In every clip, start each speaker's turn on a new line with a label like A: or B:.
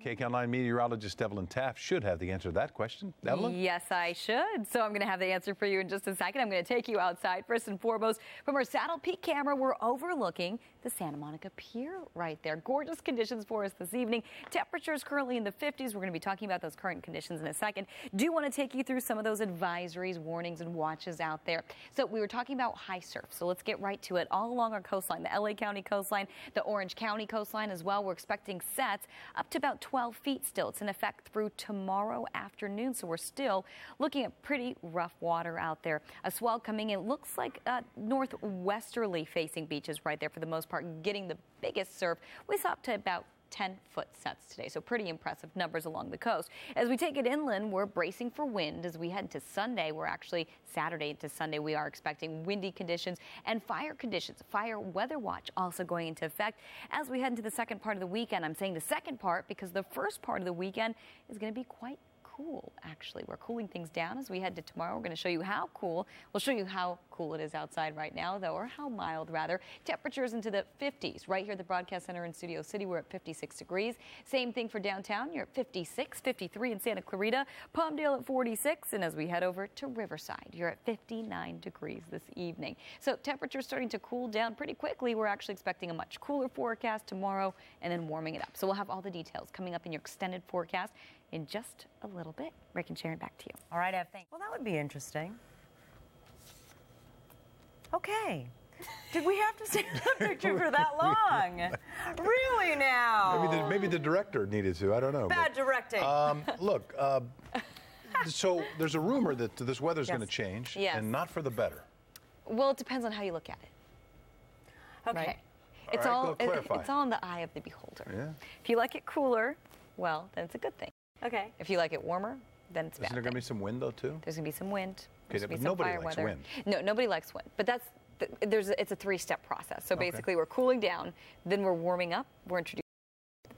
A: KCAL9 meteorologist Evelyn Taft should have the answer to that question. Evelyn?
B: Yes, I should. So I'm going to have the answer for you in just a second. I'm going to take you outside. First and foremost, from our Saddle Peak camera, we're overlooking the Santa Monica Pier right there. Gorgeous conditions for us this evening. Temperatures currently in the 50s. We're going to be talking about those current conditions in a second. Do want to take you through some of those advisories, warnings, and watches out there. So we were talking about high surf. So let's get right to it. All along our coastline, the LA County coastline, the Orange County coastline as well. We're expecting sets up to about 12 feet still. It's in effect through tomorrow afternoon. So we're still looking at pretty rough water out there. A swell coming in. Looks like northwesterly facing beaches right there for the most part, getting the biggest surf. We saw up to about 10-foot sets today, so pretty impressive numbers along the coast. As we take it inland, we're bracing for wind. As we head to Sunday, we're actually Saturday into Sunday, we are expecting windy conditions and fire conditions. Fire weather watch also going into effect as we head into the second part of the weekend. I'm saying the second part because the first part of the weekend is going to be quite cool. Actually, we're cooling things down as we head to tomorrow. We're going to show you how cool. We'll show you how cool it is outside right now, though, or how mild, rather. Temperatures into the 50s. Right here at the Broadcast Center in Studio City, we're at 56 degrees. Same thing for downtown. You're at 56, 53 in Santa Clarita, Palmdale at 46, and as we head over to Riverside, you're at 59 degrees this evening. So temperatures starting to cool down pretty quickly. We're actually expecting a much cooler forecast tomorrow and then warming it up. So we'll have all the details coming up in your extended forecast in just a little bit. Rick and Sharon, back to you.
C: All right, Ev, thanks. Well, that would be interesting. Okay. Did we have to stay in the picture for that long? Really now?
A: Maybe the director needed to. I don't know.
C: Bad directing.
A: Look, so there's a rumor that this weather's going to change, and not for the better.
B: Well, it depends on how you look at it.
C: Okay.
B: Right?
A: It's
B: all in the eye of the beholder.
A: Yeah.
B: If you like it cooler, well, then it's a good thing.
C: Okay.
B: If you like it warmer, then it's bad.
A: Isn't there going to be some wind, though, too?
B: There's going to be some wind.
A: Okay, but nobody likes wind.
B: No, nobody likes wind. But it's a three-step process. So basically, we're cooling down, then we're warming up, we're introducing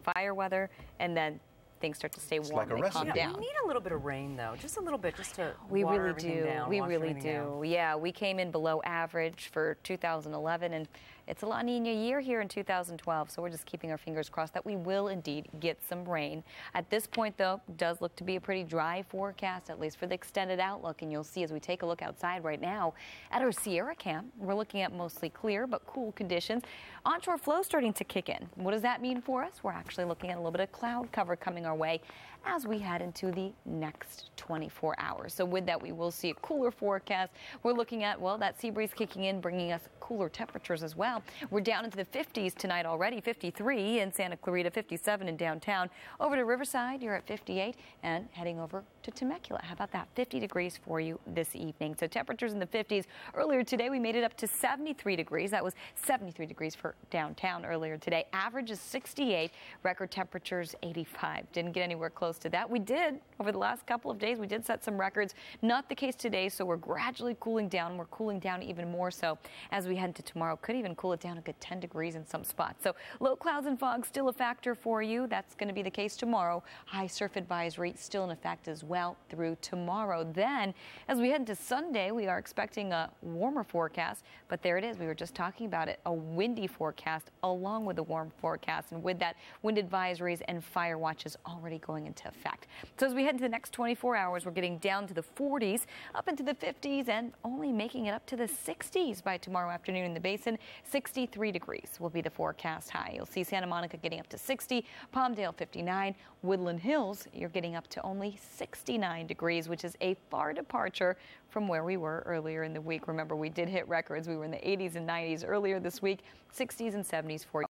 B: fire weather, and then things start to stay warm and calm down.
C: We need a little bit of rain, though, just a little bit, just to
B: we
C: water
B: really
C: everything
B: do.
C: down,
B: We
C: wash
B: really
C: everything
B: do.
C: down.
B: Yeah, we came in below average for 2011, and it's a La Nina year here in 2012, so we're just keeping our fingers crossed that we will indeed get some rain. At this point, though, it does look to be a pretty dry forecast, at least for the extended outlook, and you'll see as we take a look outside right now at our Sierra Camp, we're looking at mostly clear but cool conditions. Onshore flow starting to kick in. What does that mean for us? We're actually looking at a little bit of cloud cover coming our way as we head into the next 24 hours. So with that, we will see a cooler forecast. We're looking at, well, that sea breeze kicking in, bringing us cooler temperatures as well. We're down into the 50s tonight already, 53 in Santa Clarita, 57 in downtown. Over to Riverside, you're at 58, and heading over to Temecula. How about that? 50 degrees for you this evening. So temperatures in the 50s. Earlier today, we made it up to 73 degrees. That was 73 degrees for downtown earlier today. Average is 68. Record temperatures 85. Didn't get anywhere close to that. We did, over the last couple of days, we did set some records. Not the case today, so we're gradually cooling down. We're cooling down even more so as we head into tomorrow. Could even cool it down a good 10 degrees in some spots. So low clouds and fog still a factor for you. That's going to be the case tomorrow. High surf advisory still in effect as well through tomorrow. Then, as we head into Sunday, we are expecting a warmer forecast, but there it is. We were just talking about it. A windy forecast along with a warm forecast, and with that, wind advisories and fire watches already going into effect. So as we head into the next 24 hours, we're getting down to the 40s, up into the 50s, and only making it up to the 60s by tomorrow afternoon in the basin. 63 degrees will be the forecast high. You'll see Santa Monica getting up to 60, Palmdale 59, Woodland Hills, you're getting up to only 69 degrees, which is a far departure from where we were earlier in the week. Remember, we did hit records. We were in the 80s and 90s earlier this week, 60s and 70s for you.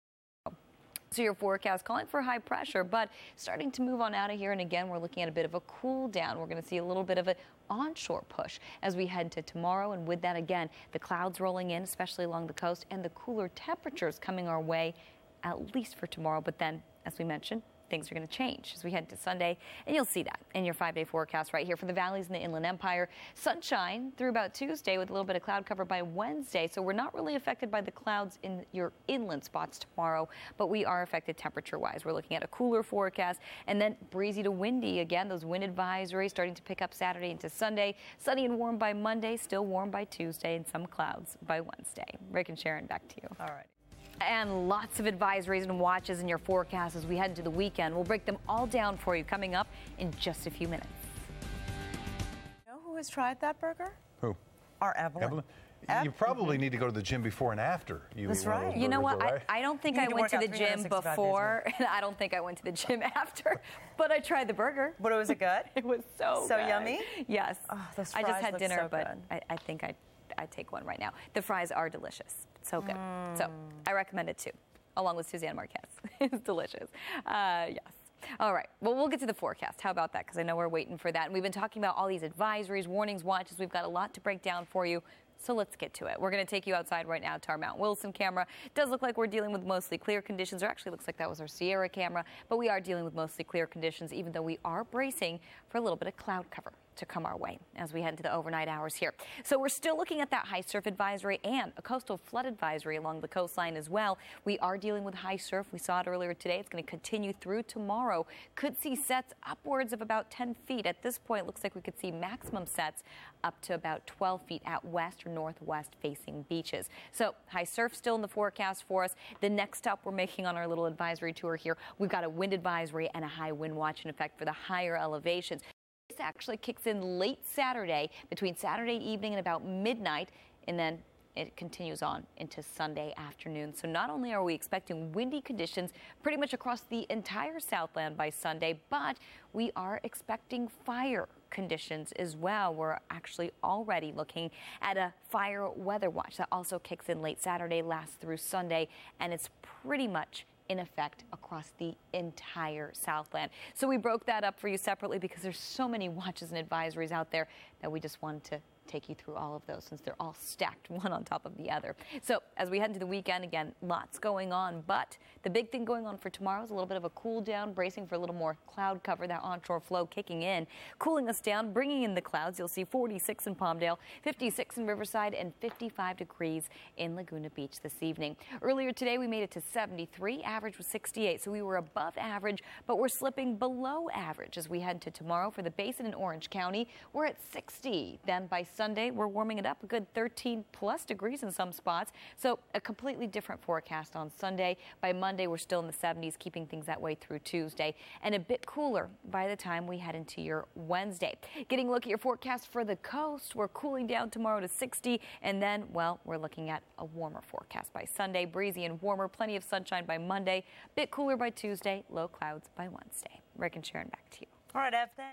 B: So your forecast calling for high pressure, but starting to move on out of here. And again, we're looking at a bit of a cool down. We're going to see a little bit of an onshore push as we head to tomorrow. And with that, again, the clouds rolling in, especially along the coast, and the cooler temperatures coming our way, at least for tomorrow. But then, as we mentioned, things are going to change as we head to Sunday, and you'll see that in your 5-day forecast right here for the valleys in the Inland Empire. Sunshine through about Tuesday with a little bit of cloud cover by Wednesday, so we're not really affected by the clouds in your inland spots tomorrow, but we are affected temperature-wise. We're looking at a cooler forecast, and then breezy to windy again. Those wind advisories starting to pick up Saturday into Sunday. Sunny and warm by Monday, still warm by Tuesday, and some clouds by Wednesday. Rick and Sharon, back to you.
C: All right.
B: And lots of advisories and watches in your forecast as we head into the weekend. We'll break them all down for you coming up in just a few minutes.
C: You know who has tried that burger?
A: Who?
C: Our Evelyn.
A: You probably need to go to the gym before and after.
C: That's right.
B: You know what?
A: Right?
B: I don't think I went to the gym before, and I don't think I went to the gym after, but I tried the burger.
C: But was it good?
B: It was so good.
C: Yummy?
B: Yes.
C: Oh, those
B: I
C: fries
B: just had
C: look
B: dinner,
C: so
B: but I think I'd take one right now. The fries are delicious. So good. So I recommend it too, along with Suzanne Marquez. It's delicious. Yes. All right. Well, we'll get to the forecast. How about that? Because I know we're waiting for that. And we've been talking about all these advisories, warnings, watches. We've got a lot to break down for you. So let's get to it. We're going to take you outside right now to our Mount Wilson camera. It does look like we're dealing with mostly clear conditions, or actually looks like that was our Sierra camera, but we are dealing with mostly clear conditions, even though we are bracing for a little bit of cloud cover to come our way as we head into the overnight hours here. So we're still looking at that high surf advisory and a coastal flood advisory along the coastline as well. We are dealing with high surf. We saw it earlier today. It's going to continue through tomorrow. Could see sets upwards of about 10 feet. At this point, it looks like we could see maximum sets up to about 12 feet at west or northwest facing beaches. So high surf still in the forecast for us. The next stop we're making on our little advisory tour here, we've got a wind advisory and a high wind watch in effect for the higher elevations. This actually kicks in late Saturday, between Saturday evening and about midnight, and then it continues on into Sunday afternoon. So not only are we expecting windy conditions pretty much across the entire Southland by Sunday, but we are expecting fire conditions as well. We're actually already looking at a fire weather watch that also kicks in late Saturday, lasts through Sunday, and it's pretty much in effect across the entire Southland. So we broke that up for you separately because there's so many watches and advisories out there that we just wanted to take you through all of those since they're all stacked one on top of the other. So as we head into the weekend, again, lots going on, but the big thing going on for tomorrow is a little bit of a cool down, bracing for a little more cloud cover, that onshore flow kicking in, cooling us down, bringing in the clouds. You'll see 46 in Palmdale, 56 in Riverside, and 55 degrees in Laguna Beach this evening. Earlier today, we made it to 73. Average was 68, so we were above average, but we're slipping below average as we head to tomorrow for the Basin in Orange County. We're at 60. Then by Sunday, we're warming it up a good 13 plus degrees in some spots. So a completely different forecast on Sunday. By Monday, we're still in the 70s, keeping things that way through Tuesday, and a bit cooler by the time we head into your Wednesday. Getting a look at your forecast for the coast, we're cooling down tomorrow to 60, and then, well, we're looking at a warmer forecast by Sunday, breezy and warmer, plenty of sunshine by Monday, bit cooler by Tuesday, low clouds by Wednesday. Rick and Sharon, back to you.
C: All right, Ev, thanks.